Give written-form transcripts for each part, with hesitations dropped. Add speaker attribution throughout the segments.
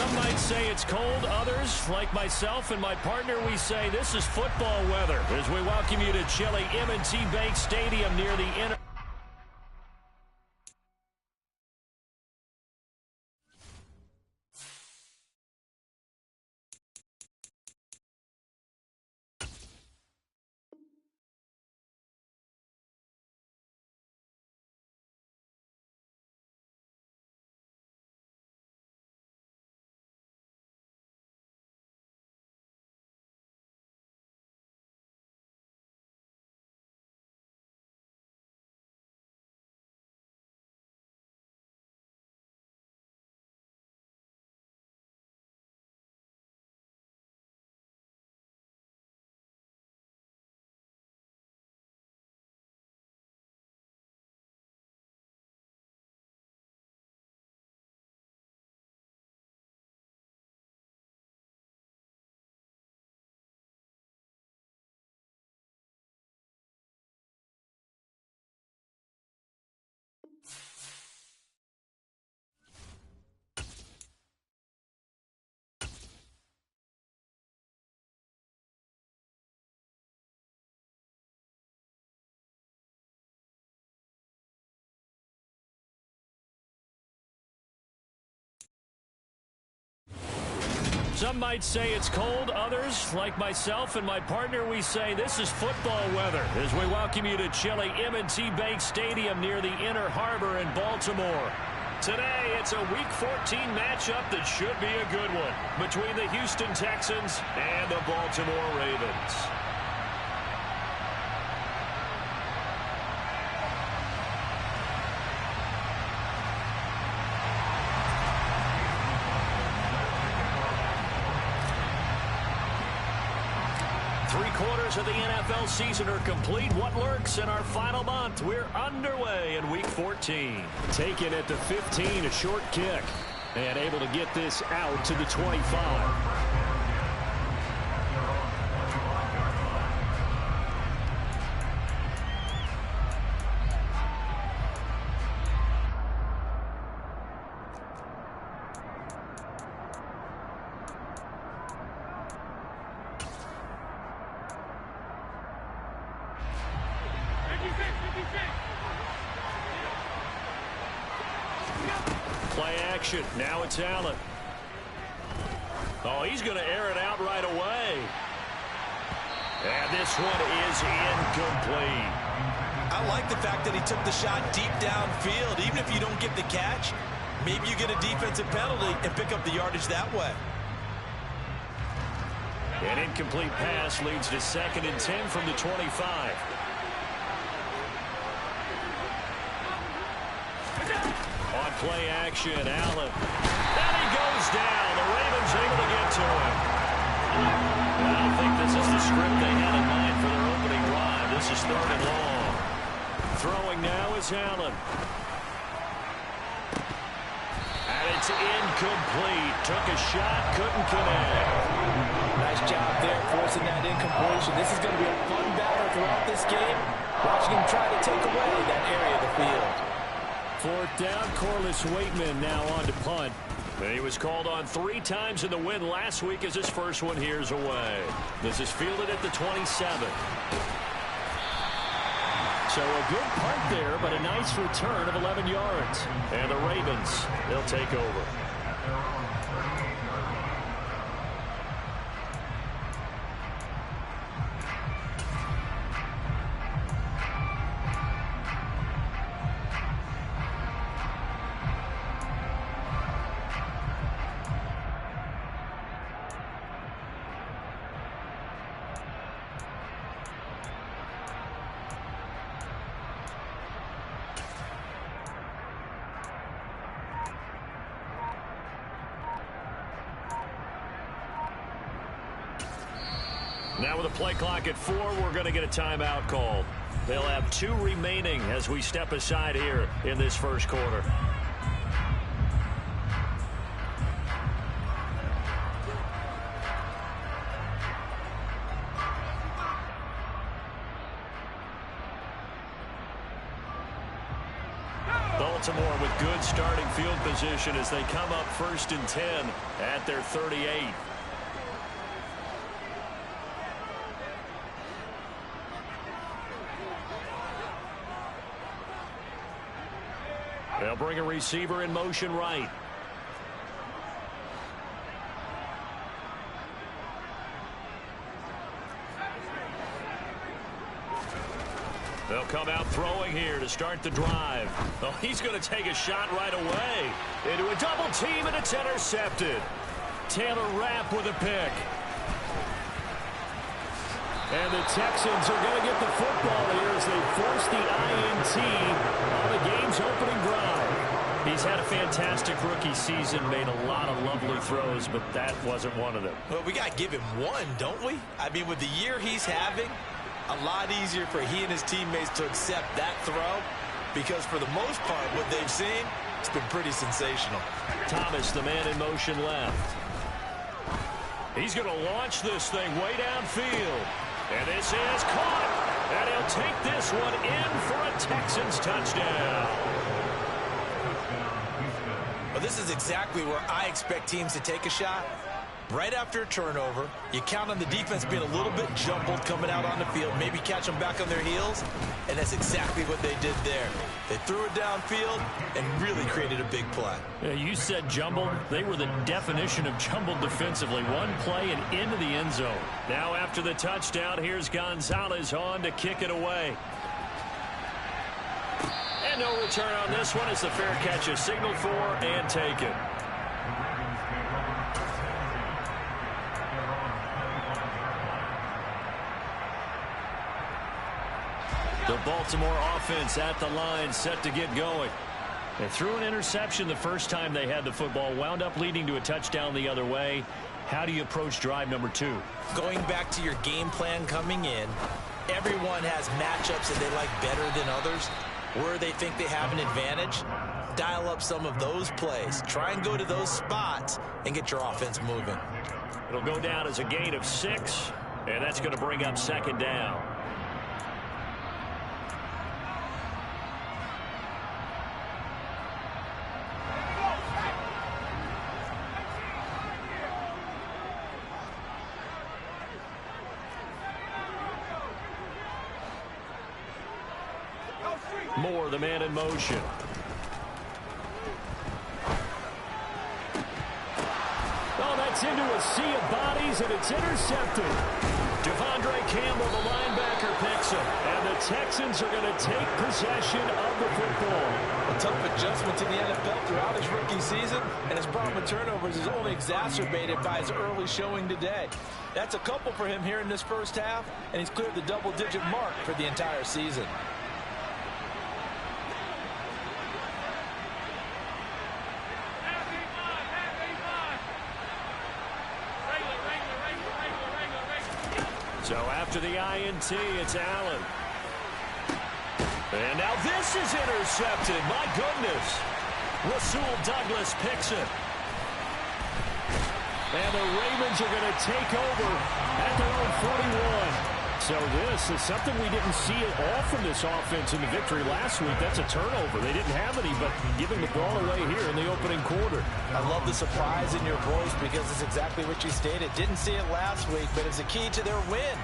Speaker 1: Some might say it's cold. Others, like myself and my partner, we say this is football weather as we welcome you to chilly M&T Bank Stadium near the inner. Some might say it's cold. Others, like myself and my partner, we say this is football weather as we welcome you to chilly M&T Bank Stadium near the Inner Harbor in Baltimore. Today, it's a Week 14 matchup that should be a good one between the Houston Texans and the Baltimore Ravens. Three-quarters of the NFL season are complete. What lurks in our final month? We're underway in Week 14.
Speaker 2: Taken at the 15, a short kick. And able to get this out to the 25.
Speaker 1: Play action. Now it's Allen. Oh, he's going to air it out right away. And this one is incomplete.
Speaker 3: I like the fact that he took the shot deep downfield. Even if you don't get the catch, maybe you get a defensive penalty and pick up the yardage that way.
Speaker 1: An incomplete pass leads to 2nd and 10 from the 25. On play action, Allen. And he goes down. The Ravens able to get to him. I don't think this is the script they had in mind for their opening drive. This is 3rd and long. Throwing now is Allen. And it's incomplete. Took a shot, couldn't connect.
Speaker 4: Nice job there forcing that incompletion. This is going to be a fun battle throughout this game. Watching him try to take away that area of the field.
Speaker 1: 4th down, Corliss Waitman now on to punt. And he was called on 3 times in the win last week as his first one here's away. This is fielded at the 27. So a good punt there, but a nice return of 11 yards. And the Ravens, they'll take over. Now with a play clock at 4, we're going to get a timeout call. They'll have 2 remaining as we step aside here in this first quarter. Ball Baltimore with good starting field position as they come up 1st and 10 at their 38. They'll bring a receiver in motion right. They'll come out throwing here to start the drive. Oh, he's going to take a shot right away. Into a double team, and it's intercepted. Taylor Rapp with a pick. And the Texans are going to get the football here as they force the INT on the game's opening drive. He's had a fantastic rookie season, made a lot of lovely throws, but that wasn't one of them.
Speaker 3: Well, we got to give him one, don't we? I mean, with the year he's having, a lot easier for he and his teammates to accept that throw because for the most part, what they've seen, it's been pretty sensational.
Speaker 1: Thomas, the man in motion left. He's going to launch this thing way downfield. And this is caught. And he'll take this one in for a Texans touchdown.
Speaker 3: Well, this is exactly where I expect teams to take a shot. Right after a turnover, you count on the defense being a little bit jumbled coming out on the field, maybe catch them back on their heels, and that's exactly what they did there. They threw it downfield and really created a big play.
Speaker 1: Yeah, you said jumbled. They were the definition of jumbled defensively. One play and into the end zone. Now after the touchdown, here's Gonzalez on to kick it away. And no return on this one as the fair catch is signaled for and taken. The Baltimore offense at the line, set to get going. They threw an interception the first time they had the football, wound up leading to a touchdown the other way. How do you approach drive number 2?
Speaker 3: Going back to your game plan coming in, everyone has matchups that they like better than others, where they think they have an advantage. Dial up some of those plays. Try and go to those spots and get your offense moving.
Speaker 1: It'll go down as a gain of 6, and that's going to bring up 2nd down. Moore, the man in motion. Oh, that's into a sea of bodies, and it's intercepted. Devondre Campbell, the linebacker, picks him. And the Texans are going to take possession of the football.
Speaker 4: A tough adjustment to the NFL throughout his rookie season, and his problem with turnovers is only exacerbated by his early showing today. That's a couple for him here in this first half, and he's cleared the double-digit mark for the entire season.
Speaker 1: So after the INT, it's Allen. And now this is intercepted. My goodness. Rasul Douglas picks it. And the Ravens are going to take over at their own 41. So this is something we didn't see at all from this offense in the victory last week. That's a turnover. They didn't have any, but giving the ball away here in the opening quarter.
Speaker 4: I love the surprise in your voice because it's exactly what you stated. Didn't see it last week, but it's a key to their win.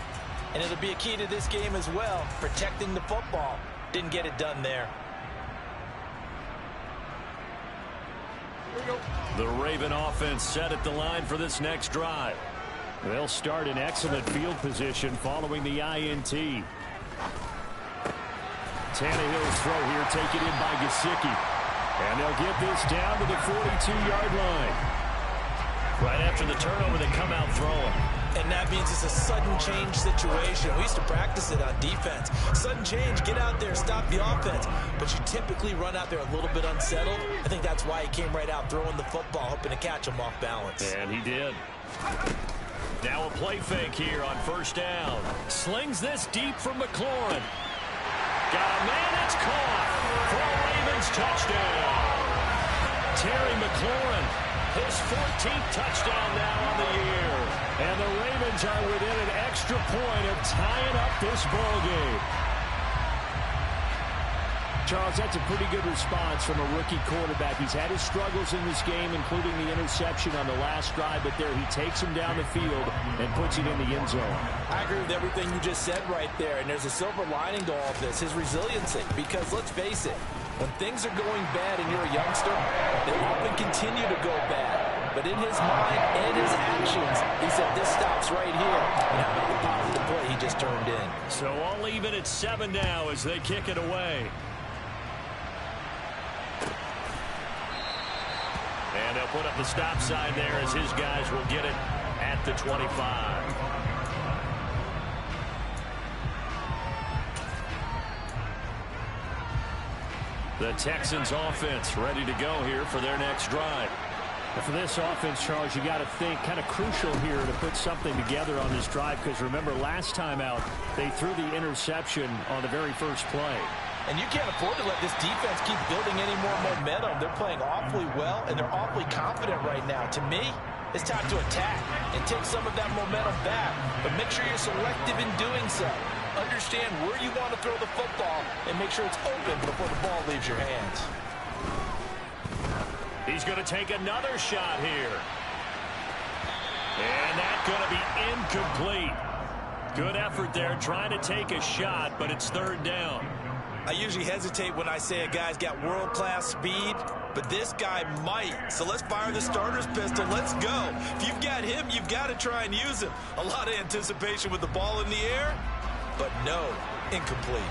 Speaker 4: And it'll be a key to this game as well, protecting the football. Didn't get it done there.
Speaker 1: The Raven offense set at the line for this next drive. They'll start in excellent field position following the INT. Tannehill's throw here taken in by Gesicki. And they'll get this down to the 42-yard line. Right after the turnover, they come out throwing.
Speaker 3: And that means it's a sudden change situation. We used to practice it on defense. Sudden change, get out there, stop the offense. But you typically run out there a little bit unsettled. I think that's why he came right out throwing the football, hoping to catch him off balance.
Speaker 1: And he did. Now a play fake here on 1st down. Slings this deep from McLaurin. Got a man, it's caught for a Ravens touchdown. Terry McLaurin, his 14th touchdown now on the year. And the Ravens are within an extra point of tying up this ball game.
Speaker 2: Charles, that's a pretty good response from a rookie quarterback. He's had his struggles in this game, including the interception on the last drive, but there he takes him down the field and puts it in the end zone.
Speaker 4: I agree with everything you just said right there, and there's a silver lining to all of this, his resiliency, because let's face it, when things are going bad and you're a youngster, they often continue to go bad. But in his mind and his actions, he said, this stops right here. And how about the positive play he just turned in?
Speaker 1: So all even at 7 now as they kick it away. And they'll put up the stop sign there as his guys will get it at the 25. The Texans offense ready to go here for their next drive.
Speaker 2: And for this offense, Charles, you got to think kind of crucial here to put something together on this drive, because remember last time out they threw the interception on the very first play.
Speaker 4: And you can't afford to let this defense keep building any more momentum. They're playing awfully well, and they're awfully confident right now. To me, it's time to attack and take some of that momentum back. But make sure you're selective in doing so. Understand where you want to throw the football and make sure it's open before the ball leaves your hands.
Speaker 1: He's going to take another shot here. And that's going to be incomplete. Good effort there trying to take a shot, but it's 3rd down.
Speaker 3: I usually hesitate when I say a guy's got world-class speed, but this guy might. So let's fire the starter's pistol. Let's go. If you've got him, you've got to try and use him. A lot of anticipation with the ball in the air, but no, incomplete.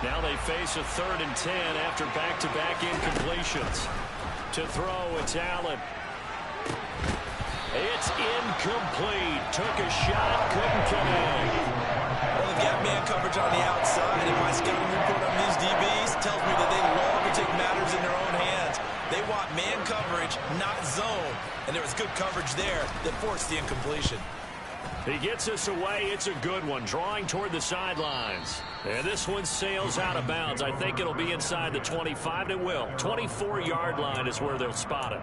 Speaker 1: Now they face a 3rd and 10 after back-to-back incompletions. To throw, it's Allen. It's incomplete. Took a shot, couldn't connect.
Speaker 3: Well, they've got man coverage on the outside, and my scouting report on these DBs tells me that they love to take matters in their own hands. They want man coverage, not zone. And there was good coverage there that forced the incompletion.
Speaker 1: He gets us away. It's a good one, drawing toward the sidelines. And this one sails out of bounds. I think it'll be inside the 25. It will. 24-yard line is where they'll spot it.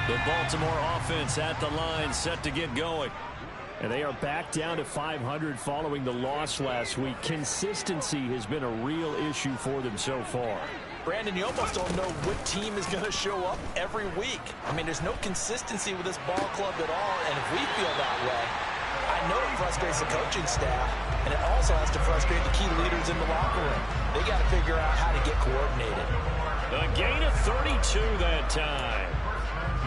Speaker 1: The Baltimore offense at the line, set to get going.
Speaker 2: And they are back down to 500 following the loss last week. Consistency has been a real issue for them so far.
Speaker 4: Brandon, you almost don't know what team is going to show up every week. I mean, there's no consistency with this ball club at all, and if we feel that way, I know it frustrates the coaching staff, and it also has to frustrate the key leaders in the locker room. They got to figure out how to get coordinated.
Speaker 1: A gain of 32 that time.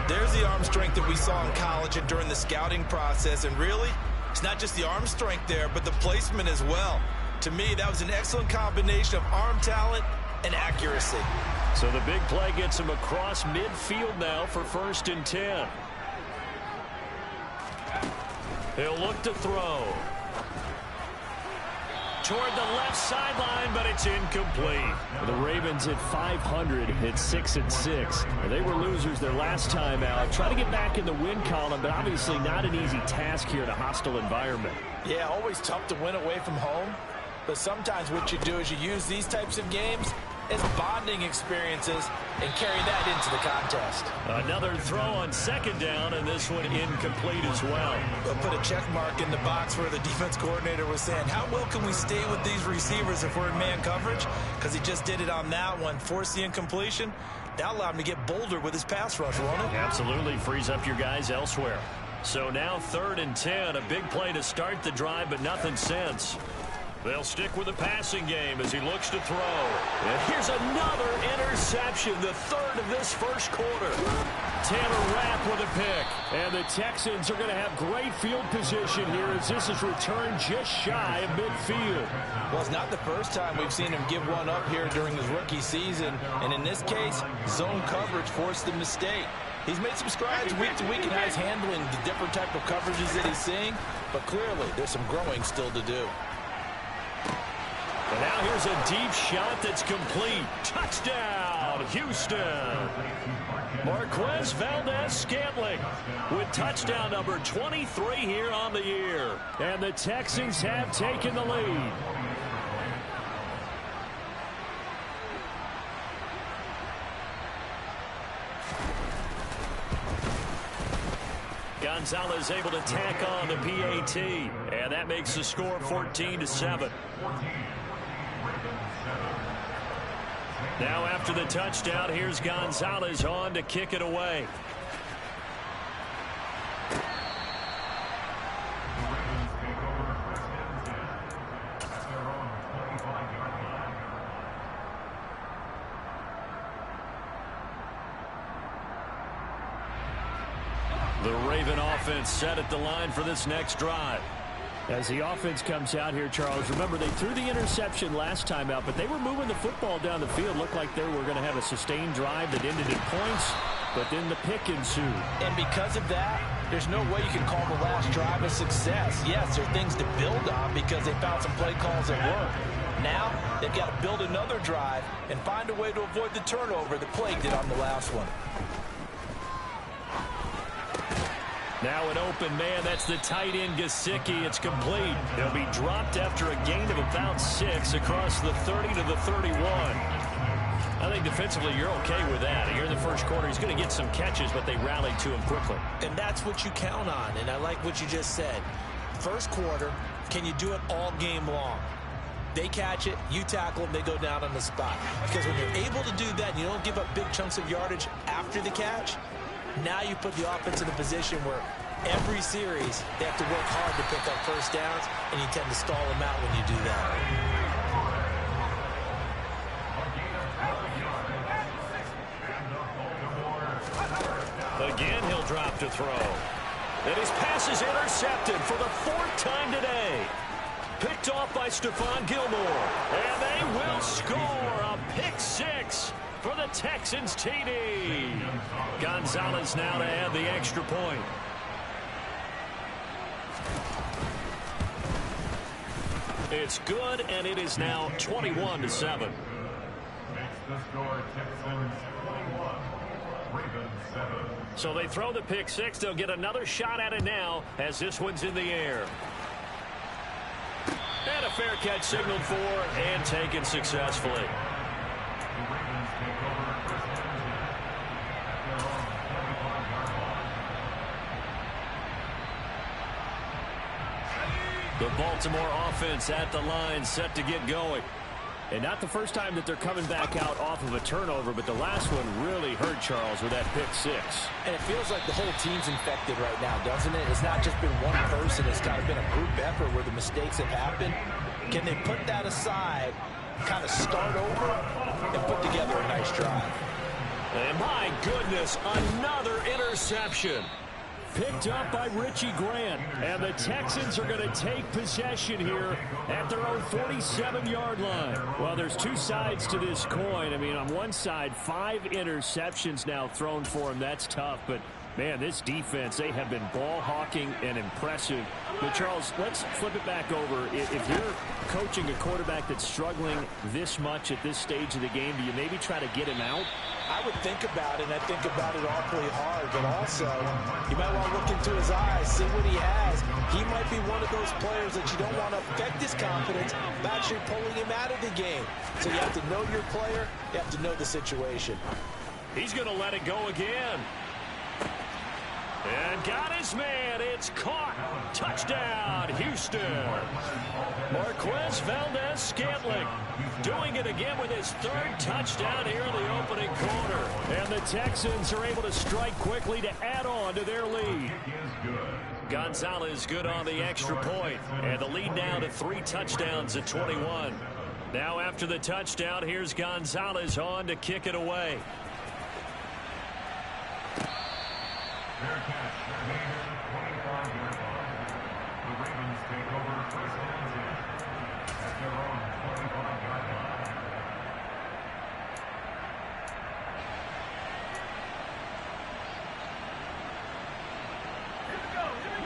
Speaker 3: There's the arm strength that we saw in college and during the scouting process. And really, it's not just the arm strength there, but the placement as well. To me, that was an excellent combination of arm talent and accuracy.
Speaker 1: So the big play gets him across midfield now for 1st and 10. He'll look to throw. Toward the left sideline, but it's incomplete.
Speaker 2: The Ravens at 500 at 6-6. They were losers their last time out. Try to get back in the win column, but obviously not an easy task here in a hostile environment.
Speaker 4: Yeah, always tough to win away from home. But sometimes what you do is you use these types of games as bonding experiences and carry that into the contest.
Speaker 1: Another throw on 2nd down, and this one incomplete as well.
Speaker 3: We'll put a check mark in the box where the defense coordinator was saying, how well can we stay with these receivers if we're in man coverage? Because he just did it on that one, forced the incompletion. That allowed him to get bolder with his pass rush, won't it?
Speaker 1: Absolutely, frees up your guys elsewhere. So now 3rd and 10, a big play to start the drive, but nothing since. They'll stick with the passing game as he looks to throw. And here's another interception, the 3rd of this first quarter. Taylor Rapp with a pick.
Speaker 2: And the Texans are going to have great field position here as this is returned just shy of midfield.
Speaker 4: Well, it's not the first time we've seen him give one up here during his rookie season. And in this case, zone coverage forced the mistake. He's made some strides week to week and how he's handling the different type of coverages that he's seeing. But clearly, there's some growing still to do.
Speaker 1: And now here's a deep shot that's complete. Touchdown, Houston. Marquez Valdez-Scantling with touchdown number 23 here on the year.
Speaker 2: And the Texans have taken the lead.
Speaker 1: Gonzalez able to tack on the PAT, and that makes the score 14-7. Now after the touchdown, here's Gonzalez on to kick it away. The Raven offense set at the line for this next drive.
Speaker 2: As the offense comes out here, Charles, remember they threw the interception last time out, but they were moving the football down the field. Looked like they were going to have a sustained drive that ended in points, but then the pick ensued.
Speaker 4: And because of that, there's no way you can call the last drive a success. Yes, there are things to build on because they found some play calls that work. Now, they've got to build another drive and find a way to avoid the turnover that plagued it on the last one.
Speaker 1: Now an open man, that's the tight end Gesicki. It's complete. He'll be dropped after a gain of about 6 across the 30 to the 31. I think defensively you're okay with that. Here in the first quarter, he's going to get some catches, but they rallied to him quickly.
Speaker 3: And that's what you count on, and I like what you just said. First quarter, can you do it all game long? They catch it, you tackle them, they go down on the spot. Because when you're able to do that, you don't give up big chunks of yardage after the catch. Now you put the offense in a position where every series they have to work hard to pick up first downs, and you tend to stall them out when you do that.
Speaker 1: Again, he'll drop to throw. And his pass is intercepted for the 4th time today. Picked off by Stephon Gilmore. And they will score a pick 6 for the Texans TD. Gonzalez now to add the extra point. It's good, and it is now 21-7. So they throw the pick 6. They'll get another shot at it now as this one's in the air. And a fair catch signaled for and taken successfully. The Baltimore offense at the line set to get going.
Speaker 2: And not the first time that they're coming back out off of a turnover, but the last one really hurt Charles with that pick 6.
Speaker 4: And it feels like the whole team's infected right now, doesn't it? It's not just been one person. It's kind of been a group effort where the mistakes have happened. Can they put that aside, kind of start over, and put together a nice drive?
Speaker 1: And my goodness, another interception.
Speaker 2: Picked up by Richie Grant. And the Texans are going to take possession here at their own 47-yard line. Well, there's two sides to this coin. I mean, on one side, 5 interceptions now thrown for him. That's tough. But, man, this defense, they have been ball hawking and impressive. But, Charles, let's flip it back over. If you're coaching a quarterback that's struggling this much at this stage of the game, do you maybe try to get him out?
Speaker 4: I would think about it, and I think about it awfully hard, but also you might want to look into his eyes, see what he has. He might be one of those players that you don't want to affect his confidence by actually pulling him out of the game. So you have to know your player, you have to know the situation.
Speaker 1: He's going to let it go again. And got his man. It's caught. Touchdown, Houston. Marquez Valdez-Scantling doing it again with his 3rd touchdown here in the opening quarter. And the Texans are able to strike quickly to add on to their lead. Gonzalez good on the extra point. And the lead now to 3 touchdowns at 21. Now after the touchdown, here's Gonzalez on to kick it away.
Speaker 5: Fair catch, remainder 25-yard line. The Ravens take over first and 10 at their own 25-yard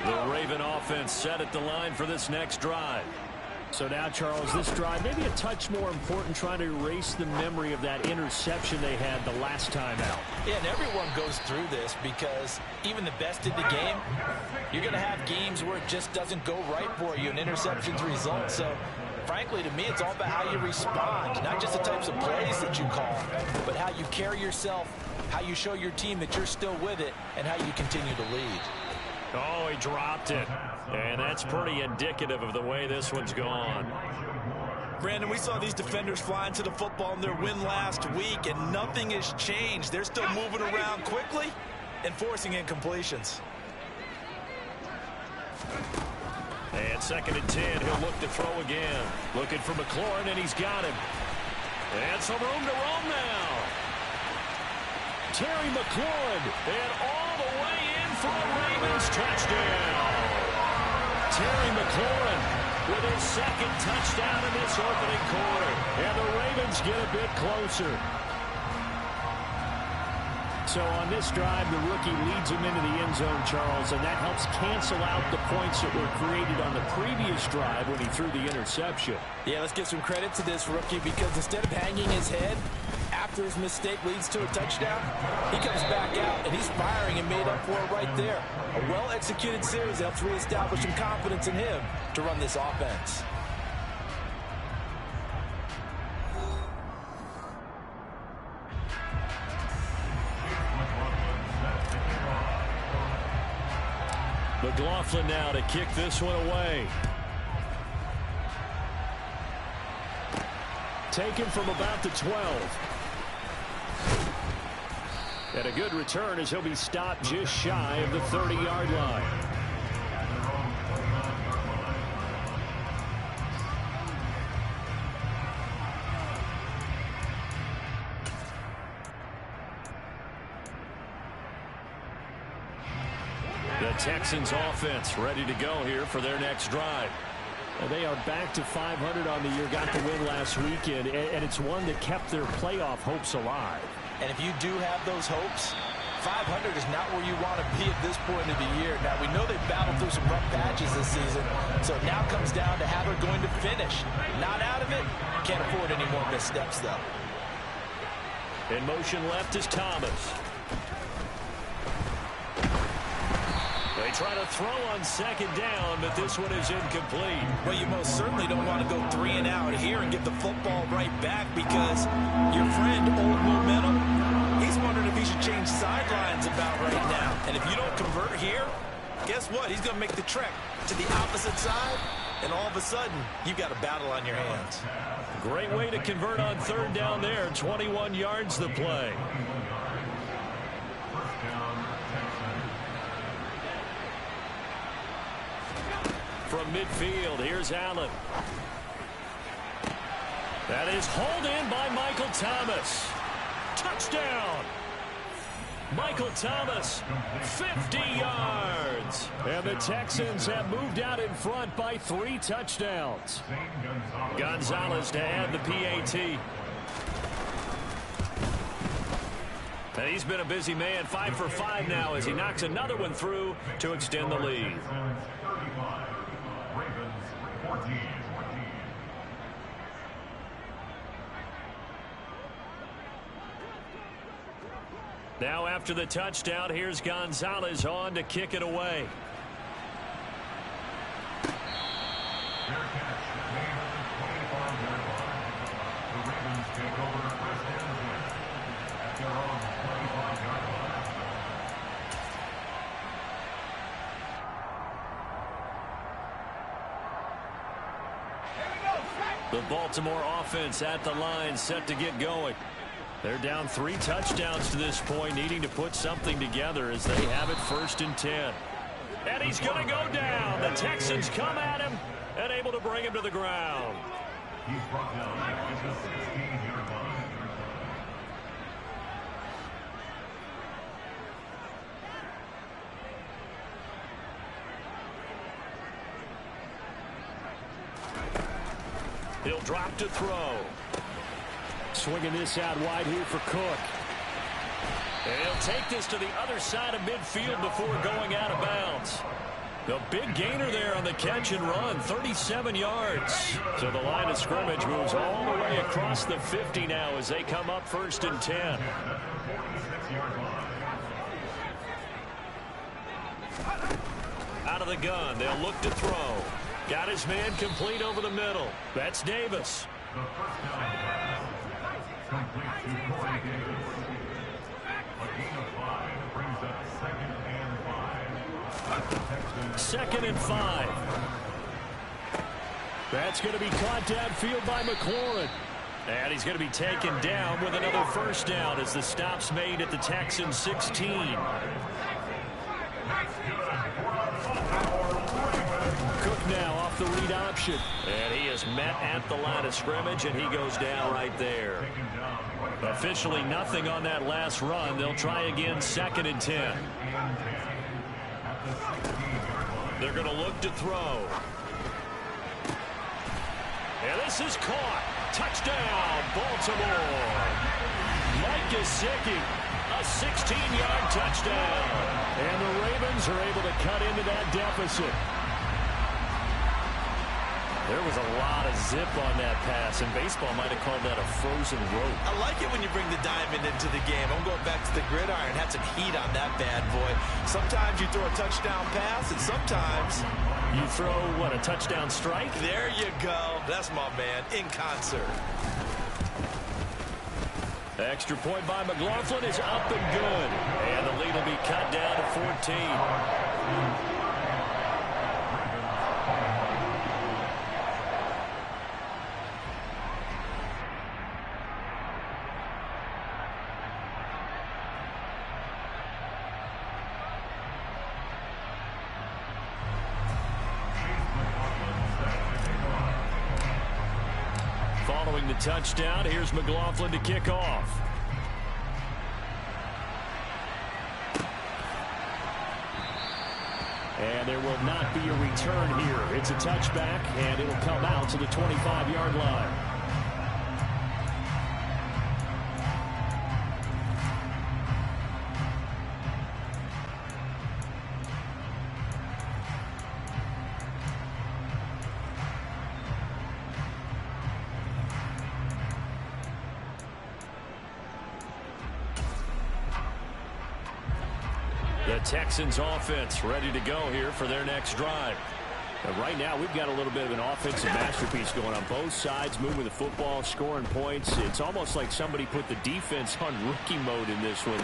Speaker 5: line.
Speaker 1: The Raven offense set at the line for this next drive.
Speaker 2: So now, Charles, this drive maybe a touch more important, trying to erase the memory of that interception they had the last time out.
Speaker 4: Yeah, and everyone goes through this because even the best in the game, you're going to have games where it just doesn't go right for you and interceptions result. So, frankly, to me, it's all about how you respond, not just the types of plays that you call, but how you carry yourself, how you show your team that you're still with it, and how you continue to lead.
Speaker 1: Oh, he dropped it. And that's pretty indicative of the way this one's gone.
Speaker 3: Brandon, we saw these defenders fly into the football in their win last week, and nothing has changed. They're still moving around quickly and forcing incompletions.
Speaker 1: And 2nd and 10, he'll look to throw again. Looking for McLaurin, and he's got him. And some room to roam now. Terry McLaurin, and all the way in for a Ravens touchdown. Terry McLaurin with his 2nd touchdown in this opening quarter. And the Ravens get a bit closer. So on this drive, the rookie leads him into the end zone, Charles, and that helps cancel out the points that were created on the previous drive when he threw the interception.
Speaker 4: Yeah, let's give some credit to this rookie because instead of hanging his head after his mistake leads to a touchdown, he comes back out and he's firing and made up for it right there. A well-executed series helps reestablish some confidence in him to run this offense.
Speaker 1: McLaughlin now to kick this one away. Taken from about the 12. And a good return as he'll be stopped just shy of the 30-yard line. The Texans offense ready to go here for their next drive. They are back to 500 on the year, got the win last weekend, and it's one that kept their playoff hopes alive.
Speaker 3: And if you do have those hopes, 500 is not where you want to be at this point of the year. Now, we know they've battled through some rough patches this season, so it now comes down to how they're going to finish. Not out of it. Can't afford any more missteps, though.
Speaker 1: In motion left is Thomas. They try to throw on 2nd down, but this one is incomplete.
Speaker 3: Well, you most certainly don't want to go 3 and out here and get the football right back because your friend, Old Momentum, he's wondering if he should change sidelines about right now. And if you don't convert here, guess what? He's going to make the trek to the opposite side, and all of a sudden, you've got a battle on your hands.
Speaker 1: Great way to convert on 3rd down there. 21 yards the play. From midfield, here's Allen. That is hauled in by Michael Thomas. Touchdown! Michael Thomas, 50 yards. And the Texans have moved out in front by 3 touchdowns. Gonzalez to add the PAT. And he's been a busy man, 5 for 5 now as he knocks another one through to extend the lead. Now after the touchdown, here's Gonzalez on to kick it away. The Baltimore offense at the line, set to get going. They're down 3 touchdowns to this point, needing to put something together as they have it 1st and 10. And he's going to go down. The Texans come at him and able to bring him to the ground.
Speaker 5: He's brought down at the 16-yard line.
Speaker 1: He'll drop to throw. Swinging this out wide here for Cook. And he'll take this to the other side of midfield before going out of bounds. The big gainer there on the catch and run, 37 yards. So the line of scrimmage moves all the way across the 50 now as they come up 1st and 10. Out of the gun, they'll look to throw. Got his man complete over the middle. That's Davis.
Speaker 5: The first down pass complete to Corey Davis. A gain of 5 brings up 2nd and 5.
Speaker 2: 2nd and 5. That's going to be caught downfield by McLaurin.
Speaker 1: And he's going to be taken down with another first down as the stop's made at the Texans 16.
Speaker 2: Cook now off the read option.
Speaker 1: And he is met at the line of scrimmage, and he goes down right there. Officially nothing on that last run. They'll try again 2nd and 10. They're going to look to throw. And this is caught. Touchdown, Baltimore. Mike Gesicki, a 16-yard touchdown.
Speaker 2: And the Ravens are able to cut into that deficit.
Speaker 1: There was a lot of zip on that pass, and baseball might have called that a frozen rope.
Speaker 3: I like it when you bring the diamond into the game. I'm going back to the gridiron. Had some heat on that bad boy. Sometimes you throw a touchdown pass, and sometimes
Speaker 1: you throw, what, a touchdown strike?
Speaker 3: There you go. That's my man, in concert.
Speaker 1: Extra point by McLaughlin is up and good. And the lead will be cut down to 14. Following the touchdown, here's McLaughlin to kick off.
Speaker 2: And there will not be a return here. It's a touchback, and it'll come out to the 25-yard line.
Speaker 1: The Texans offense ready to go here for their next drive.
Speaker 2: And right now we've got a little bit of an offensive masterpiece going on both sides, moving the football, scoring points. It's almost like somebody put the defense on rookie mode in this one.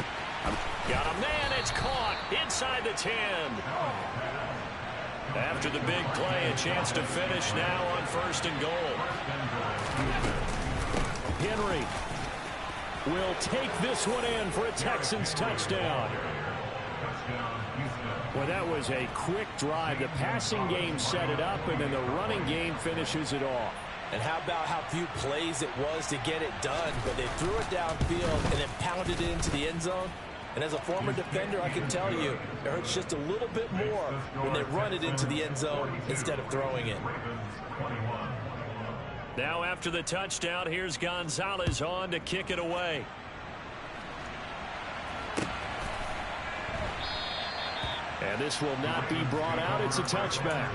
Speaker 1: Got a man, it's caught inside the 10. After the big play, a chance to finish now on 1st and goal.
Speaker 2: Henry will take this one in for a Texans touchdown. Well, that was a quick drive. The passing game set it up, and then the running game finishes it off.
Speaker 4: And how about how few plays it was to get it done, but they threw it downfield and then pounded it into the end zone. And as a former defender, I can tell you, it hurts just a little bit more when they run it into the end zone instead of throwing it.
Speaker 1: Now after the touchdown, here's Gonzalez on to kick it away.
Speaker 2: And this will not be brought out. It's a touchback.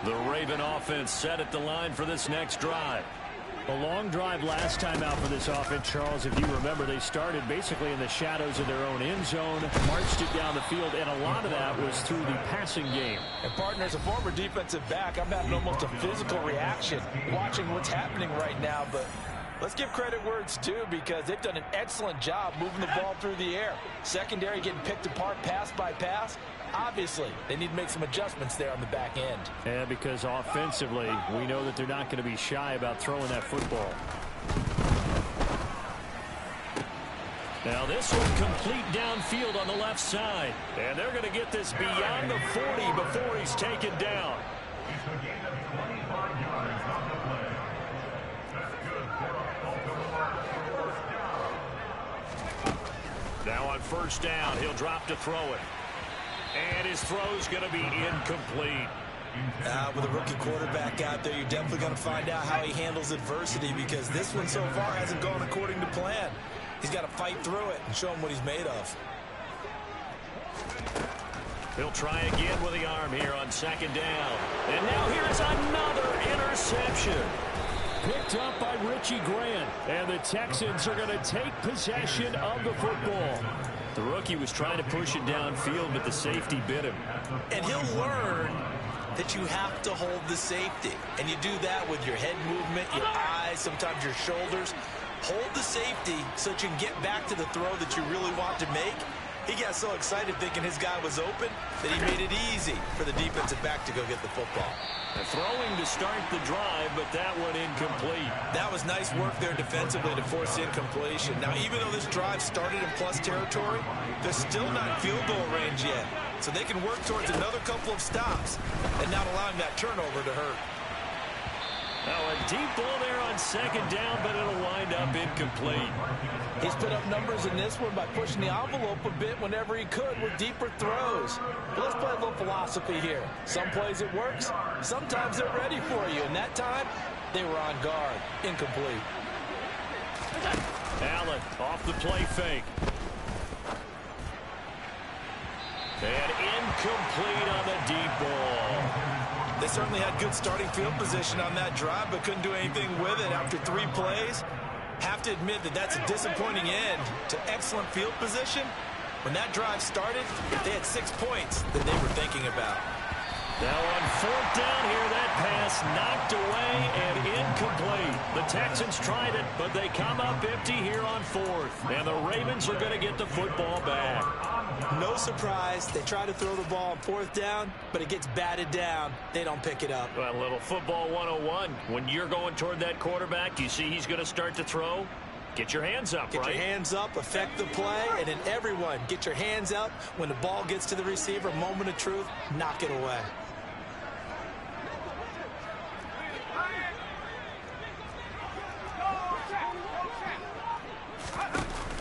Speaker 1: The Raven offense set at the line for this next drive.
Speaker 2: A long drive last time out for this offense, Charles. If you remember, they started basically in the shadows of their own end zone, marched it down the field, and a lot of that was through the passing game.
Speaker 4: And, partner, as a former defensive back, I'm having almost a physical reaction watching what's happening right now. But let's give credit where it's due, because they've done an excellent job moving the ball through the air. Secondary getting picked apart pass by pass. Obviously, they need to make some adjustments there on the back end.
Speaker 2: Yeah, because offensively, we know that they're not going to be shy about throwing that football.
Speaker 1: Now this one complete downfield on the left side. And they're going to get this beyond the 40 before he's taken down. Now on 1st down, he'll drop to throw it. And his throw's going to be incomplete.
Speaker 3: With a rookie quarterback out there, you're definitely going to find out how he handles adversity, because this one so far hasn't gone according to plan. He's got to fight through it and show him what he's made of.
Speaker 1: He'll try again with the arm here on 2nd down. And now here's another interception.
Speaker 2: Picked up by Richie Grant. And the Texans are going to take possession of the football.
Speaker 1: The rookie was trying to push it downfield, but the safety bit him.
Speaker 3: And he'll learn that you have to hold the safety. And you do that with your head movement, your eyes, sometimes your shoulders. Hold the safety so that you can get back to the throw that you really want to make. He got so excited thinking his guy was open that he made it easy for the defensive back to go get the football.
Speaker 1: Throwing to start the drive, but that one incomplete.
Speaker 3: That was nice work there defensively to force incompletion. Now, even though this drive started in plus territory, they're still not in field goal range yet. So they can work towards another couple of stops and not allowing that turnover to hurt.
Speaker 1: Now a deep ball there on second down, but it'll wind up incomplete.
Speaker 4: He's put up numbers in this one by pushing the envelope a bit whenever he could with deeper throws. But let's play a little philosophy here. Some plays it works, sometimes they're ready for you. And that time, they were on guard. Incomplete.
Speaker 1: Allen off the play fake. And incomplete on the deep ball.
Speaker 3: They certainly had good starting field position on that drive, but couldn't do anything with it after 3 plays. Have to admit that that's a disappointing end to excellent field position. When that drive started, they had 6 points that they were thinking about.
Speaker 1: Now on 4th down here, that pass knocked away and incomplete. The Texans tried it, but they come up empty here on 4th. And the Ravens are going to get the football back.
Speaker 3: No surprise, they try to throw the ball on 4th down, but it gets batted down. They don't pick it up.
Speaker 1: Well, a little football 101. When you're going toward that quarterback, you see he's going to start to throw. Get your hands up,
Speaker 3: Get your hands up, affect the play, and then everyone get your hands up. When the ball gets to the receiver, moment of truth, knock it away.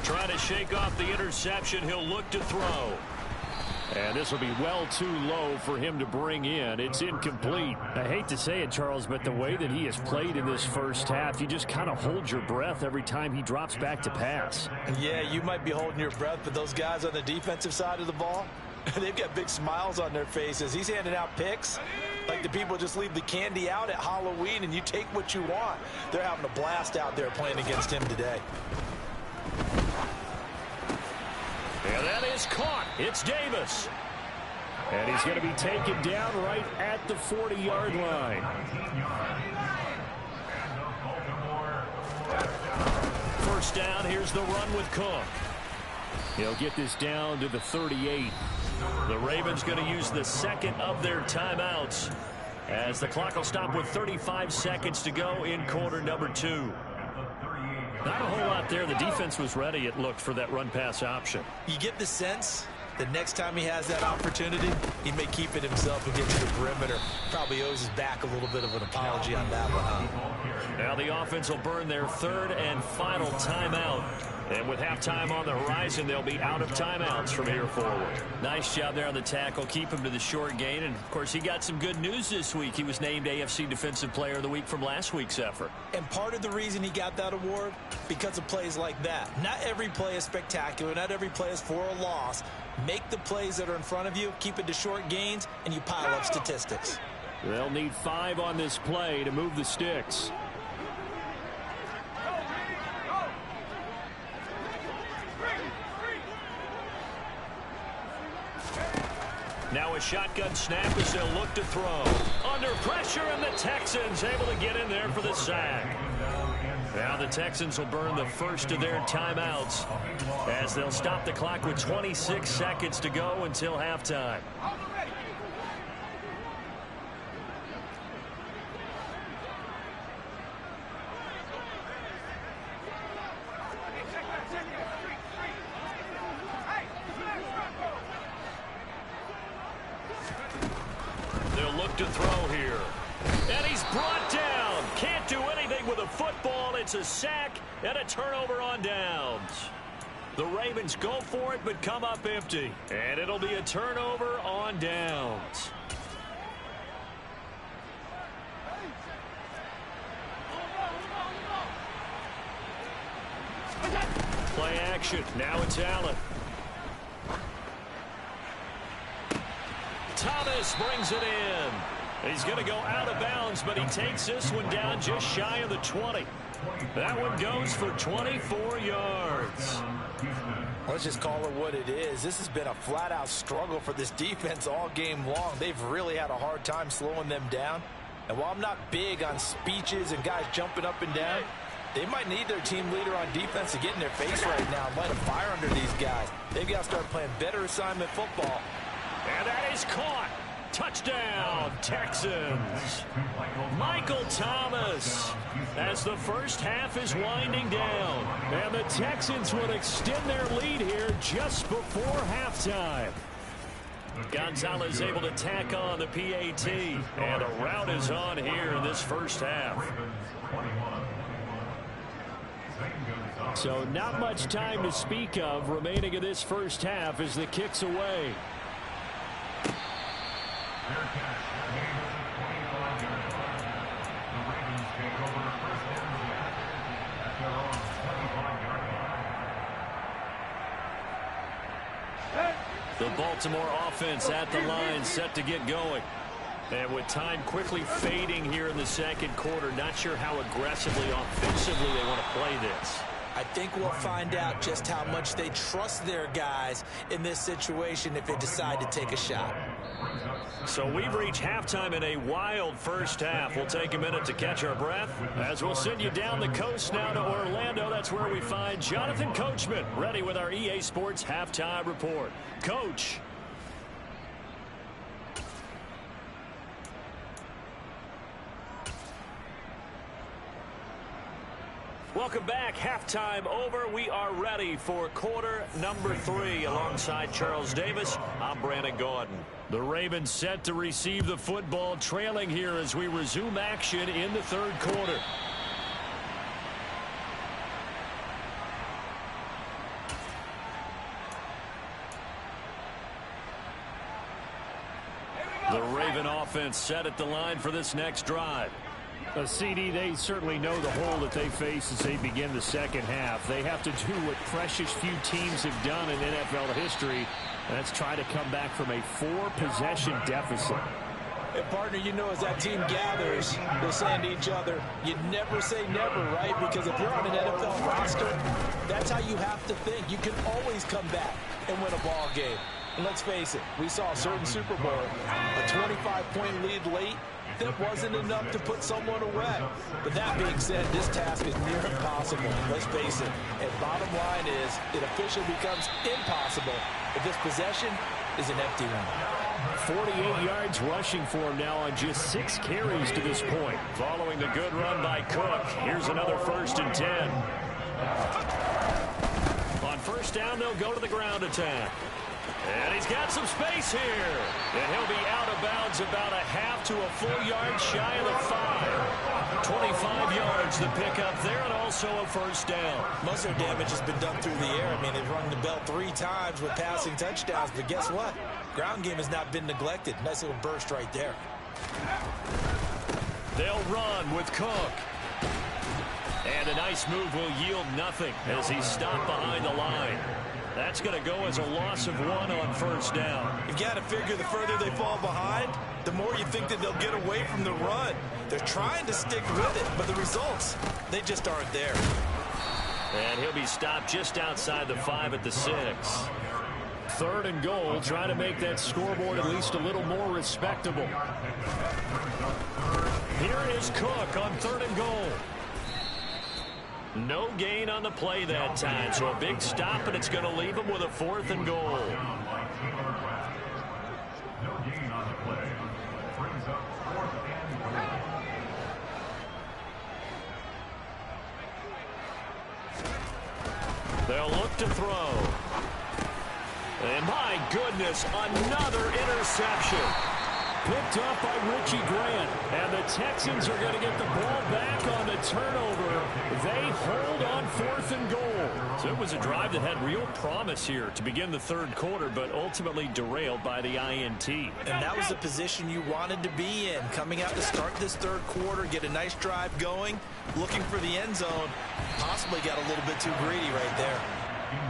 Speaker 1: Trying to shake off the interception. He'll look to throw. And this will be well too low for him to bring in. It's incomplete. I hate to say it, Charles, but the way that he has played in this first half, you just kind of hold your breath every time he drops back to pass.
Speaker 3: Yeah, you might be holding your breath, but those guys on the defensive side of the ball, they've got big smiles on their faces. He's handing out picks like the people just leave the candy out at Halloween and you take what you want. They're having a blast out there playing against him today.
Speaker 1: And that is caught. It's Davis. And he's going to be taken down right at the 40-yard line. First down, here's the run with Cook. He'll get this down to the 38. The Ravens going to use the second of their timeouts as the clock will stop with 35 seconds to go in quarter number 2. Not a whole lot there. The defense was ready, it looked, for that run-pass option.
Speaker 3: You get the sense that next time he has that opportunity, he may keep it himself and get to the perimeter. Probably owes his back a little bit of an apology on that one, huh?
Speaker 1: Now the offense will burn their third and final timeout. And with halftime on the horizon, they'll be out of timeouts from here forward. Nice job there on the tackle. Keep him to the short gain. And, of course, he got some good news this week. He was named AFC Defensive Player of the Week from last week's effort.
Speaker 3: And part of the reason he got that award, because of plays like that. Not every play is spectacular. Not every play is for a loss. Make the plays that are in front of you, keep it to short gains, and you pile up statistics.
Speaker 1: They'll need 5 on this play to move the sticks. Now a shotgun snap as they'll look to throw. Under pressure, and the Texans able to get in there for the sack. Now the Texans will burn the first of their timeouts as they'll stop the clock with 26 seconds to go until halftime. To throw here. And he's brought down. Can't do anything with a football. It's a sack and a turnover on downs. The Ravens go for it but come up empty. And it'll be a turnover on downs. Play action. Now it's Allen. Thomas brings it in. He's going to go out of bounds, but he takes this one down just shy of the 20. That one goes for 24 yards.
Speaker 3: Let's just call it what it is. This has been a flat-out struggle for this defense all game long. They've really had a hard time slowing them down. And while I'm not big on speeches and guys jumping up and down, they might need their team leader on defense to get in their face right now and light a fire under these guys. They've got to start playing better assignment football.
Speaker 1: And that is caught. Touchdown, Texans. Michael Thomas as the first half is winding down.
Speaker 2: And the Texans will extend their lead here just before halftime.
Speaker 1: Gonzalez able to tack on the PAT. And a rout is on here in this first half.
Speaker 2: So not much time to speak of remaining in this first half as the kick's away.
Speaker 1: The Baltimore offense at the line, set to get going. And with time quickly fading here in the second quarter, not sure how aggressively, offensively they want to play this.
Speaker 3: I think we'll find out just how much they trust their guys in this situation if they decide to take a shot.
Speaker 1: So we've reached halftime in a wild first half. We'll take a minute to catch our breath as we'll send you down the coast now to Orlando. That's where we find Jonathan Coachman ready with our EA Sports halftime report. Coach. Welcome back. Halftime over. We are ready for quarter number 3. Alongside Charles Davis, I'm Brandon Gordon. The Ravens set to receive the football, trailing here as we resume action in the third quarter. The Raven offense set at the line for this next drive.
Speaker 2: CD, they certainly know the hole that they face as they begin the second half. They have to do what precious few teams have done in NFL history. That's try to come back from a 4-possession deficit.
Speaker 4: And partner, you know, as that team gathers, they're saying to each other, you never say never, right? Because if you're on an NFL roster, that's how you have to think. You can always come back and win a ball game. And let's face it, we saw a certain Super Bowl, a 25-point lead late. That wasn't enough to put someone away. But that being said, this task is near impossible. Let's face it. And bottom line is, it officially becomes impossible if this possession is an empty one.
Speaker 2: 48 yards rushing for him now on just 6 carries to this point.
Speaker 1: Following the good run by Cook, here's another 1st and 10. On first down, they'll go to the ground attack. And he's got some space here. And he'll be out of bounds about a half to a full yard shy of the 5. 25 yards the pickup there, and also a first down.
Speaker 3: Most of their damage has been done through the air. I mean, they've rung the bell 3 times with passing touchdowns, but guess what? Ground game has not been neglected. Nice little burst right there.
Speaker 1: They'll run with Cook. And a nice move will yield nothing as he's stopped behind the line. That's going to go as a loss of 1 on first down.
Speaker 3: You've got to figure the further they fall behind, the more you think that they'll get away from the run. They're trying to stick with it, but the results, they just aren't there.
Speaker 1: And he'll be stopped just outside the 5 at the 6.
Speaker 2: 3rd and goal, trying to make that scoreboard at least a little more respectable.
Speaker 1: Here is Cook on 3rd and goal. No gain on the play that time, so a big stop, and it's going to leave him with a 4th and goal. They'll look to throw. And my goodness, another interception.
Speaker 2: Picked up by Richie Grant. And the Texans are going to get the ball back on the turnover. They hold on 4th and goal.
Speaker 1: So it was a drive that had real promise here to begin the third quarter, but ultimately derailed by the INT.
Speaker 3: And that was the position you wanted to be in. Coming out to start this third quarter, get a nice drive going, looking for the end zone. Possibly got a little bit too greedy right there.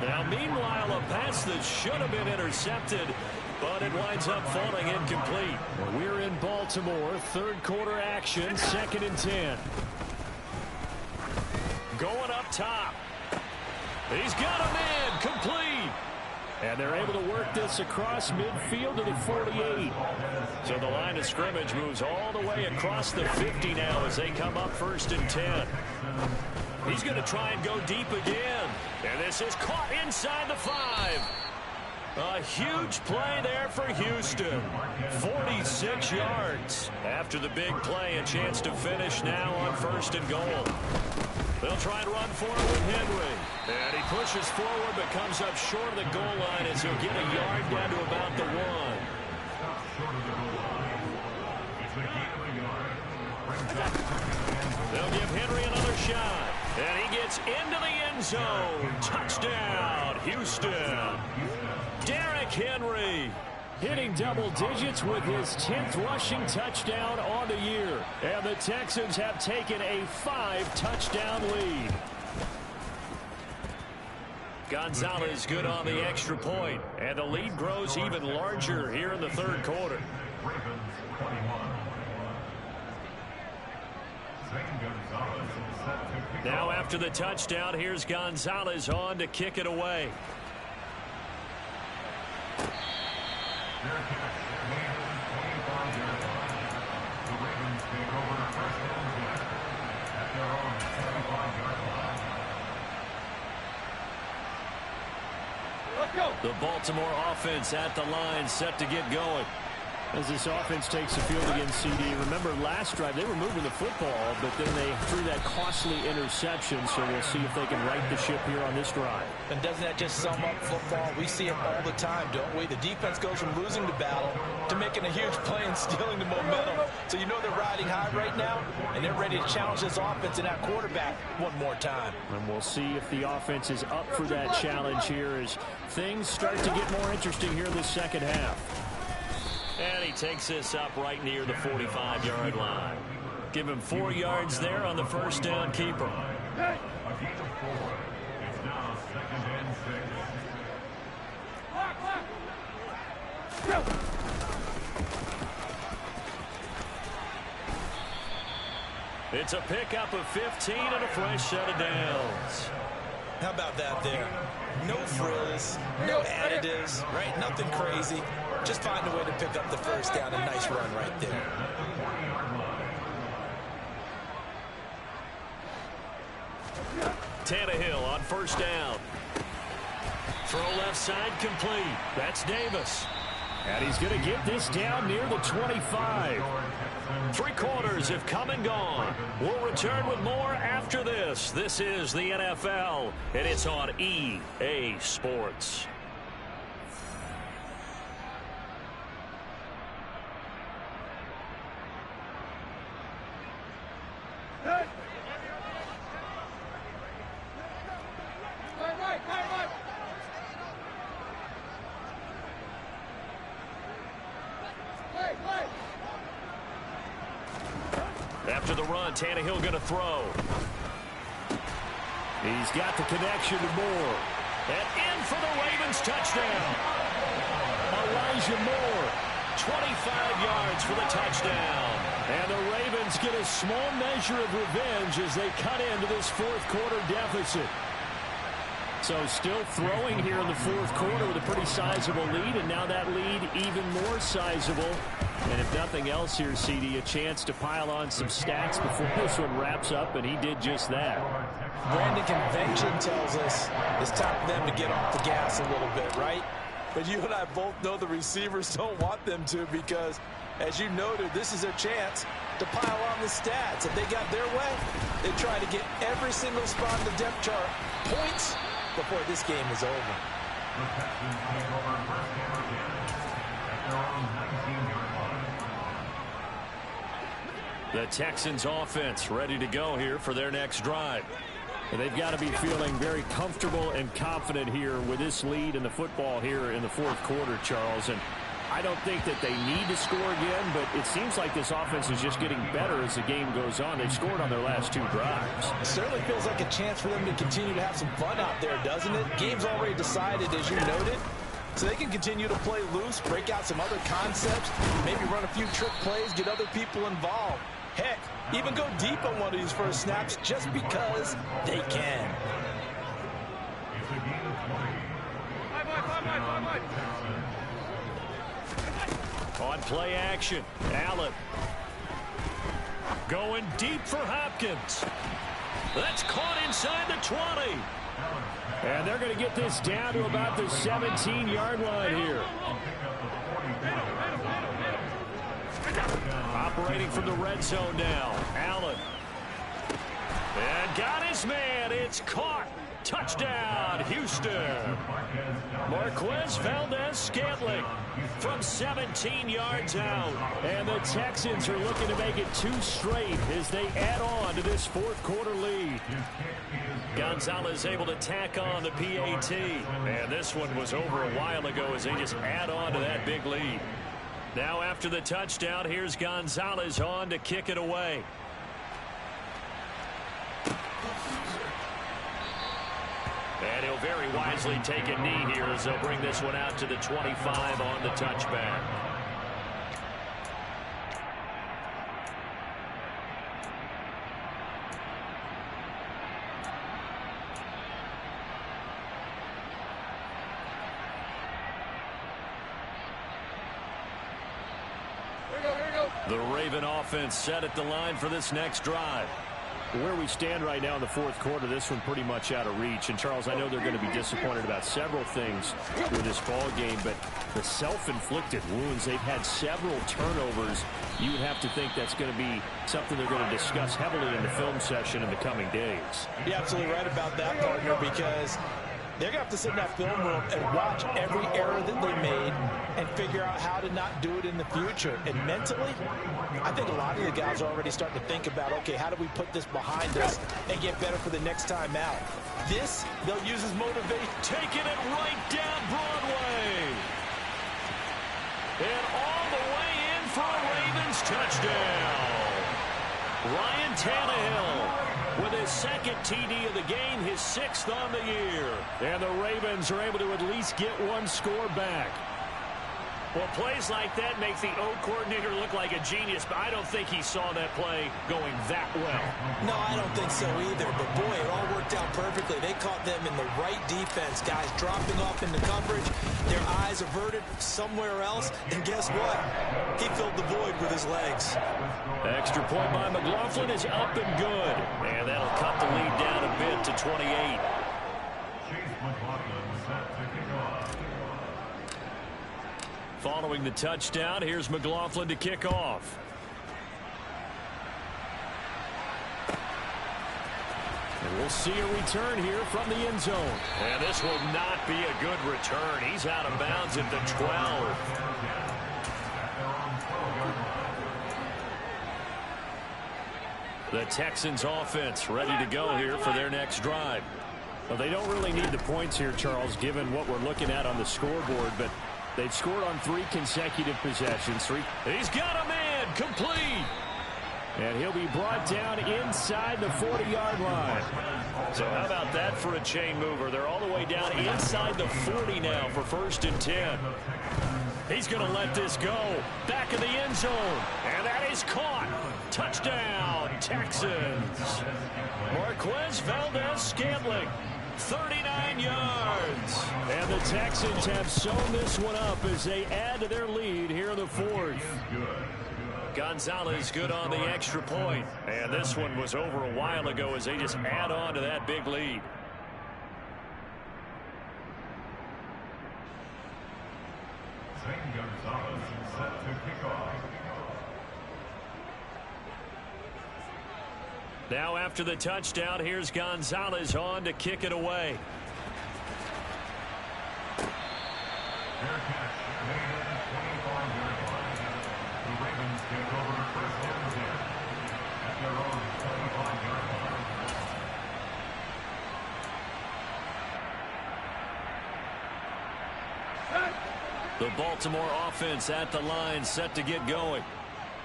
Speaker 1: Now, meanwhile, a pass that should have been intercepted, but it winds up falling incomplete.
Speaker 2: We're in Baltimore, third quarter action, 2nd and 10.
Speaker 1: going up top. He's got him in, complete. And they're able to work this across midfield to the 48. So the line of scrimmage moves all the way across the 50 now as they come up 1st and 10. He's going to try and go deep again. And this is caught inside the 5. A huge play there for Houston. 46 yards. After the big play, a chance to finish now on 1st and goal. They'll try and run for it with Henry. And he pushes forward but comes up short of the goal line as he'll get a yard down to about the 1. They'll give Henry another shot. And he gets into the end zone. Touchdown, Houston. Derrick Henry hitting double digits with his 10th rushing touchdown on the year. And the Texans have taken a 5-touchdown lead. Gonzalez good on the extra point, and the lead grows even larger here in the 3rd quarter. Now after the touchdown, here's Gonzalez on to kick it away. The Baltimore offense at the line, set to get going. As this offense takes the field against CD, remember last drive they were moving the football, but then they threw that costly interception, so we'll see if they can right the ship here on this drive.
Speaker 4: And doesn't that just sum up football? We see it all the time, don't we? The defense goes from losing the battle to making a huge play and stealing the momentum. So you know they're riding high right now, and they're ready to challenge this offense and that quarterback one more time.
Speaker 1: And we'll see if the offense is up for that challenge here as things start to get more interesting here in the 2nd half. And he takes this up right near the 45-yard line. Give him 4 yards there on the 1st down keeper.
Speaker 5: A gain of 4. It's now 2nd and 6.
Speaker 1: It's a pickup of 15 and a fresh set of downs.
Speaker 3: How about that there? No frills, no additives, right? Nothing crazy. Just find a way to pick up the 1st down. A nice run right there.
Speaker 1: Tannehill on 1st down. Throw left side complete. That's Davis. And he's going to get this down near the 25. 3 quarters have come and gone. We'll return with more after this. This is the NFL, and it's on EA Sports. After the run, Tannehill going to throw. He's got the connection to Moore. And in for the Ravens touchdown. Elijah Moore, 25 yards for the touchdown. And the Ravens get a small measure of revenge as they cut into this 4th quarter deficit. So still throwing here in the 4th quarter with a pretty sizable lead, and now that lead even more sizable. And if nothing else here, CD, a chance to pile on some stats before this one wraps up, and he did just that.
Speaker 4: Brandon, convention tells us it's time for them to get off the gas a little bit, right? But you and I both know the receivers don't want them to because, as you noted, this is their chance to pile on the stats. If they got their way, they try to get every single spot in the depth chart points before this game is over.
Speaker 5: The Texans take over 1st and 10 at their own 19-yard line.
Speaker 1: The Texans offense ready to go here for their next drive. And they've got to be feeling very comfortable and confident here with this lead in the football here in the 4th quarter, Charles. And I don't think that they need to score again, but it seems like this offense is just getting better as the game goes on. They've scored on their last 2 drives.
Speaker 4: It certainly feels like a chance for them to continue to have some fun out there, doesn't it? Game's already decided, as you noted. So they can continue to play loose, break out some other concepts, maybe run a few trick plays, get other people involved. Heck, even go deep on one of these first snaps just because they can.
Speaker 5: It's a gain of 20.
Speaker 1: On play action, Allen. Going deep for Hopkins. That's caught inside the 20.
Speaker 2: And they're going to get this down to about the 17-yard line here.
Speaker 1: Operating from the red zone now. Allen. And got his man. It's caught. Touchdown, Houston. Marquez Valdez-Scantling from 17 yards out. And the Texans are looking to make it 2 straight as they add on to this fourth quarter lead. Gonzalez able to tack on the PAT. And this one was over a while ago as they just add on to that big lead. Now after the touchdown, here's Gonzalez on to kick it away. And he'll very wisely take a knee here as they'll bring this one out to the 25 on the touchback. The Raven offense set at the line for this next drive.
Speaker 2: Where we stand right now in the fourth quarter, this one pretty much out of reach. And, Charles, I know they're going to be disappointed about several things with this ball game, but the self-inflicted wounds, they've had several turnovers. You would have to think that's going to be something they're going to discuss heavily in the film session in the coming days.
Speaker 4: You're absolutely right about that, partner, because they're going to have to sit in that film room and watch every error that they made and figure out how to not do it in the future. And mentally, I think a lot of the guys are already starting to think about, okay, how do we put this behind us and get better for the next time out? This, they'll use as motivation.
Speaker 1: Taking it right down Broadway. And all the way in for a Ravens touchdown. Ryan Tannehill with his second TD of the game, his 6th on the year.
Speaker 2: And the Ravens are able to at least get one score back.
Speaker 1: Well, plays like that make the O coordinator look like a genius, but I don't think he saw that play going that well.
Speaker 4: No, I don't think so either. But, boy, it all worked out perfectly. They caught them in the right defense. Guys dropping off into coverage, their eyes averted somewhere else. And guess what? He filled the void with his legs.
Speaker 1: Extra point by McLaughlin is up and good. And that'll cut the lead down a bit to 28.
Speaker 5: Chase McLaughlin set to kick off.
Speaker 1: Following the touchdown, here's McLaughlin to kick off.
Speaker 2: And we'll see a return here from the end zone.
Speaker 1: And this will not be a good return. He's out of bounds at the 12. The Texans offense ready to go here for their next drive.
Speaker 2: Well, they don't really need the points here, Charles, given what we're looking at on the scoreboard, but they've scored on 3 consecutive possessions.
Speaker 1: He's got a man, complete.
Speaker 2: And he'll be brought down inside the 40-yard line.
Speaker 1: So how about that for a chain mover? They're all the way down inside the 40 now for 1st and 10. He's going to let this go. Back in the end zone. And that is caught. Touchdown, Texans. Marquez Valdez-Scantling. 39 yards.
Speaker 2: And the Texans have sewn this one up as they add to their lead here in the 4th.
Speaker 1: Gonzalez good on the extra point. And this one was over a while ago as they just add on to that big lead.
Speaker 5: Gonzalez set to kick off.
Speaker 1: Now after the touchdown, here's Gonzalez on to kick it away.
Speaker 5: Fair catch made at the 25-yard line. The Ravens take over 1st and 10 at their own 25-yard line.
Speaker 1: The Baltimore offense at the line, set to get going.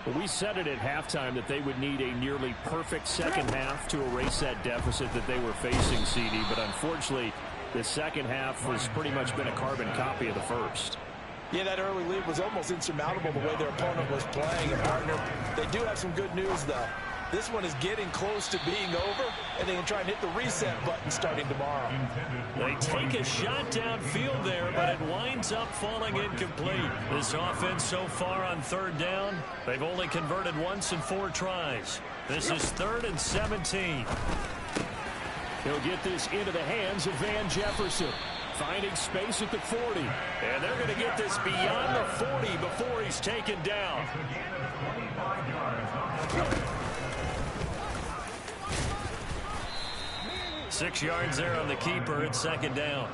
Speaker 2: Well, we said it at halftime that they would need a nearly perfect second half to erase that deficit that they were facing, CD. But unfortunately, the second half has pretty much been a carbon copy of the first.
Speaker 4: Yeah, that early lead was almost insurmountable the way their opponent was playing. And, partner, they do have some good news, though. This one is getting close to being over, and they can try and hit the reset button starting tomorrow.
Speaker 1: They take a shot downfield there, but it winds up falling incomplete. This offense so far on third down, they've only converted once in 4 tries. This is 3rd and 17.
Speaker 2: He'll get this into the hands of Van Jefferson. Finding space at the 40.
Speaker 1: And they're going to get this beyond the 40 before he's taken down. 6 yards there on the keeper at 2nd down.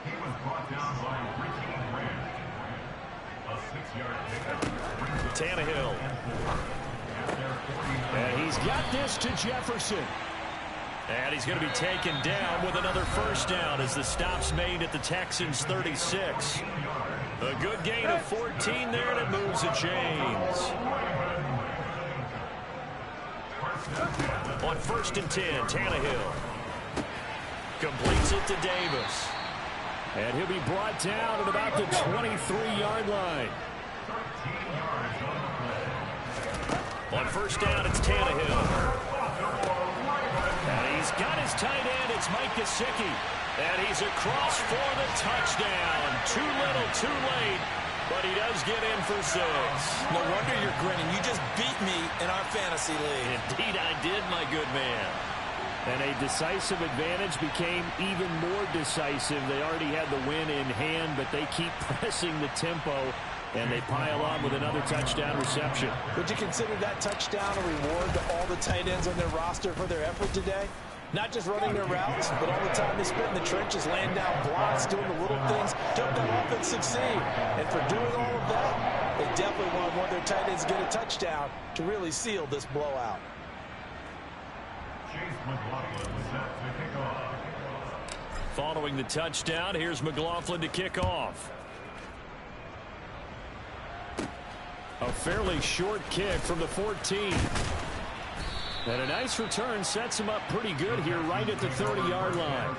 Speaker 5: He was brought down by Richie Grant. A 6-yard pickup.
Speaker 1: Tannehill.
Speaker 2: And he's got this to Jefferson.
Speaker 1: And he's going to be taken down with another first down as the stop's made at the Texans' 36. A good gain of 14 there, and it moves the chains. On 1st and 10, Tannehill completes it to Davis.
Speaker 2: And he'll be brought down at about the 23-yard line.
Speaker 1: On 1st down, it's Tannehill. And he's got his tight end. It's Mike Gesicki. And he's across for the touchdown. Too little, too late. But he does get in for 6.
Speaker 3: No wonder you're grinning. You just beat me in our fantasy league.
Speaker 1: Indeed, I did, my good man.
Speaker 2: And a decisive advantage became even more decisive. They already had the win in hand, but they keep pressing the tempo, and they pile on with another touchdown reception.
Speaker 4: Would you consider that touchdown a reward to all the tight ends on their roster for their effort today? Not just running their routes, but all the time they spent in the trenches, laying down blocks, doing the little things to help their offense succeed. And for doing all of that, they definitely want one of their tight ends to get a touchdown to really seal this blowout.
Speaker 1: Following the touchdown, here's McLaughlin to kick off.
Speaker 2: A fairly short kick from the 14. And a nice return sets him up pretty good here right at the 30-yard line.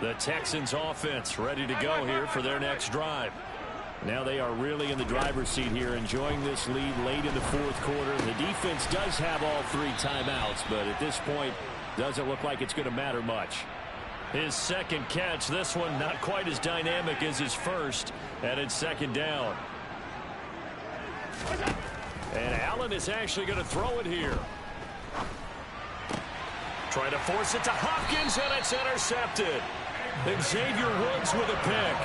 Speaker 1: The Texans offense ready to go here for their next drive.
Speaker 2: Now they are really in the driver's seat here, enjoying this lead late in the 4th quarter. The defense does have all 3 timeouts, but at this point, doesn't look like it's going to matter much.
Speaker 1: His 2nd catch, this one not quite as dynamic as his first, and it's 2nd down. And Allen is actually going to throw it here. Trying to force it to Hopkins, and it's intercepted. Xavier Woods with a pick.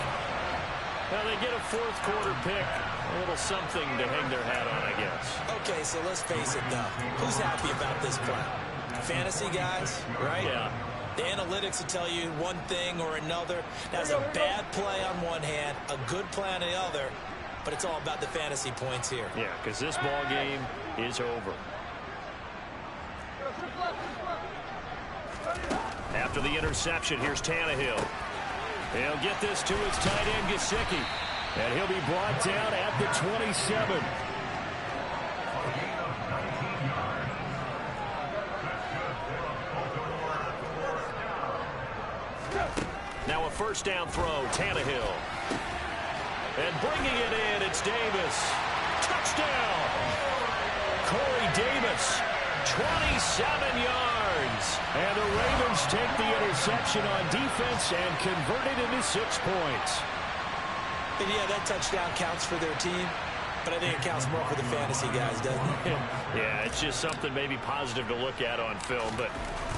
Speaker 1: Well, they get a 4th quarter pick. A little something to hang their hat on, I guess.
Speaker 3: Okay, so let's face it, though. Who's happy about this play? Fantasy guys, right?
Speaker 1: Yeah.
Speaker 3: The analytics will tell you one thing or another. That's a bad play on one hand, a good play on the other, but it's all about the fantasy points here.
Speaker 1: Yeah, because this ball game is over. After the interception, here's Tannehill. He'll get this to his tight end, Gesicki.
Speaker 2: And he'll be brought down at the 27.
Speaker 1: Now a 1st down throw, Tannehill. And bringing it in, it's Davis. Touchdown! Corey Davis, 27 yards.
Speaker 2: And the Ravens take the interception on defense and convert it into 6 points.
Speaker 3: And yeah, that touchdown counts for their team, but I think it counts more for the fantasy guys, doesn't it?
Speaker 1: Yeah, it's just something maybe positive to look at on film, but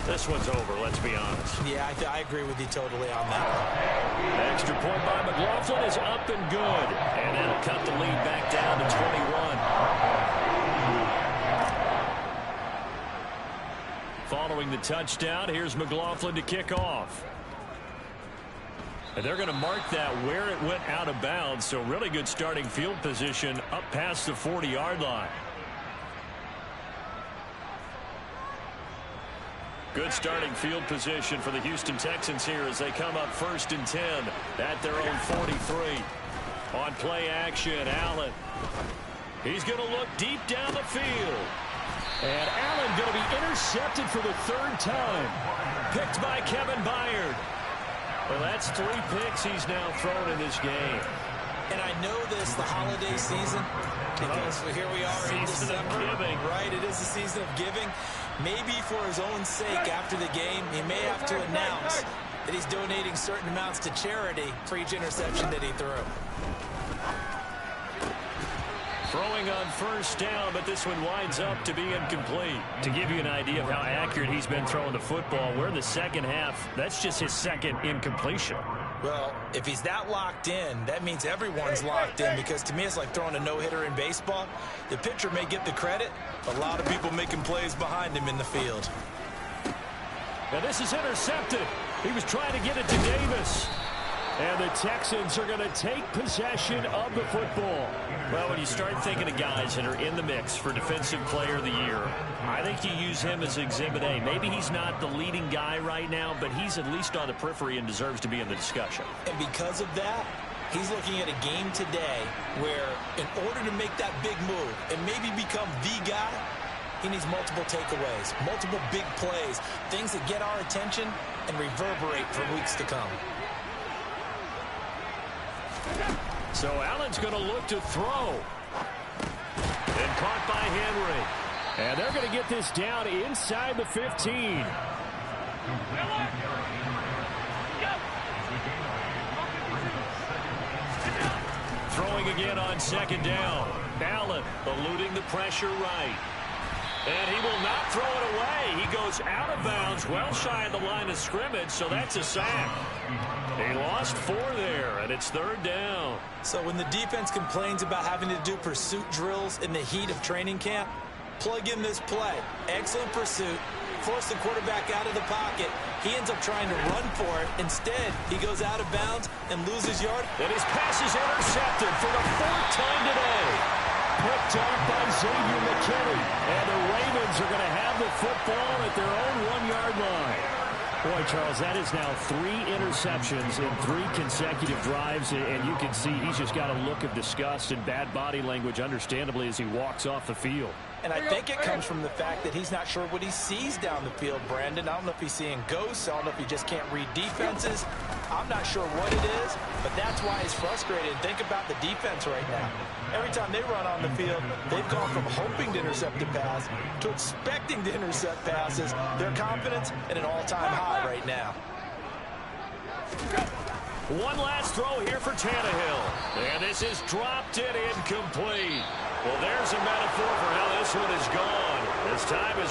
Speaker 1: this one's over, let's be honest.
Speaker 3: Yeah, I agree with you totally on that one.
Speaker 1: The extra point by McLaughlin is up and good, and that'll cut the lead back down to 21. Following the touchdown, here's McLaughlin to kick off. And they're going to mark that where it went out of bounds, so really good starting field position up past the 40-yard line. Good starting field position for the Houston Texans here as they come up 1st and 10 at their own 43. On play action, Allen. He's going to look deep down the field.
Speaker 2: And Allen going to be intercepted for the 3rd time.
Speaker 1: Picked by Kevin Byard.
Speaker 2: Well, that's 3 picks he's now thrown in this game.
Speaker 3: And I know this, the holiday season, because here we are in December. Right, it is the season of giving. Maybe for his own sake after the game, he may have to announce that he's donating certain amounts to charity for each interception that he threw.
Speaker 2: Throwing on first down, but this one winds up to be incomplete. To give you an idea of how accurate he's been throwing the football, we're in the second half. That's just his second incompletion.
Speaker 3: Well, if he's that locked in, that means everyone's locked in, because to me it's like throwing a no-hitter in baseball. The pitcher may get the credit, a lot of people making plays behind him in the field.
Speaker 2: And this is intercepted. He was trying to get it to Davis. And the Texans are going to take possession of the football.
Speaker 1: Well, when you start thinking of guys that are in the mix for Defensive Player of the Year, I think you use him as Exhibit A. Maybe he's not the leading guy right now, but he's at least on the periphery and deserves to be in the discussion.
Speaker 3: And because of that, he's looking at a game today where in order to make that big move and maybe become the guy, he needs multiple takeaways, multiple big plays, things that get our attention and reverberate for weeks to come.
Speaker 2: So Allen's going to look to throw. And caught by Henry. And they're going to get this down inside the 15. Throwing again on second down. Allen eluding the pressure right. And he will not throw it away. He goes out of bounds, well shy of the line of scrimmage, so that's a sack. He lost 4 there, and it's third down.
Speaker 3: So when the defense complains about having to do pursuit drills in the heat of training camp, plug in this play. Excellent pursuit. Force the quarterback out of the pocket. He ends up trying to run for it. Instead, he goes out of bounds and loses yard.
Speaker 2: And his pass is intercepted for the 4th time today. Picked off by Xavier McKinney. And the Ravens are going to have the football at their own 1-yard line. Boy, Charles, that is now 3 interceptions in 3 consecutive drives, and you can see he's just got a look of disgust and bad body language, understandably, as he walks off the field.
Speaker 3: And I think it comes from the fact that he's not sure what he sees down the field, Brandon. I don't know if he's seeing ghosts. I don't know if he just can't read defenses. I'm not sure what it is, but that's why he's frustrated. Think about the defense right now. Every time they run on the field, they've gone from hoping to intercept a pass to expecting to intercept passes. Their confidence at an all-time high right now.
Speaker 2: One last throw here for Tannehill. And this is dropped in incomplete. Well, there's a metaphor for how this one is gone. This time is